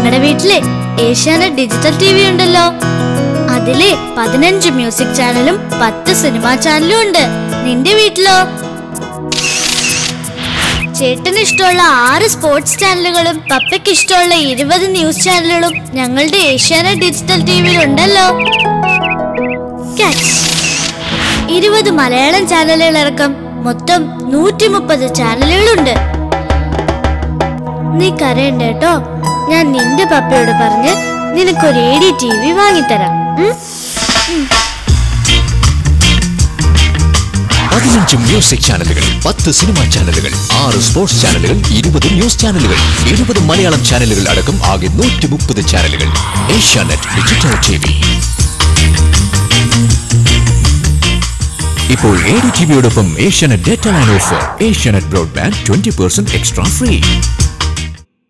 ഞങ്ങളുടെ വീട്ടിലെ Asianet digital TV ഉണ്ടല്ലോ. അതിലെ 15 മ്യൂസിക് ചാനലും 10 സിനിമാ ചാനലും ഉണ്ട്. നിന്റെ വീട്ടിലോ? ചേട്ടന് ഇഷ്ടമുള്ള 6 സ്പോർട്സ് ചാനലുകളും പപ്പയ്ക്ക് ഇഷ്ടമുള്ള 20 ന്യൂസ് ചാനലുകളും ഞങ്ങളുടെ ഏഷ്യാനെറ്റ് ഡിജിറ്റൽ ടിവിയിൽ ഉണ്ടല്ലോ. 20 മലയാളം ചാനലുകളടക്കം മൊത്തം 130 ചാനലുകളുണ്ട്. നീ കരയണ്ട കേട്ടോ. ഞാൻ നിന്റെ പപ്പയോട് പറഞ്ഞ് നിനക്കൊരു AD TV വാങ്ങിത്തരാം. 15 മ്യൂസിക് ചാനലുകൾ, 10 സിനിമാ ചാനലുകൾ, 6 സ്പോർട്സ് ചാനലുകൾ, 20 ന്യൂസ് ചാനലുകൾ, 20 മലയാളം ചാനലുകൾ അടക്കം ആകെ 130 ചാനലുകൾ. Asianet digital TV. ഇപ്പോൾ AD TVയോടൊപ്പം Asianet data line offer. Asianet broadband 20% extra free.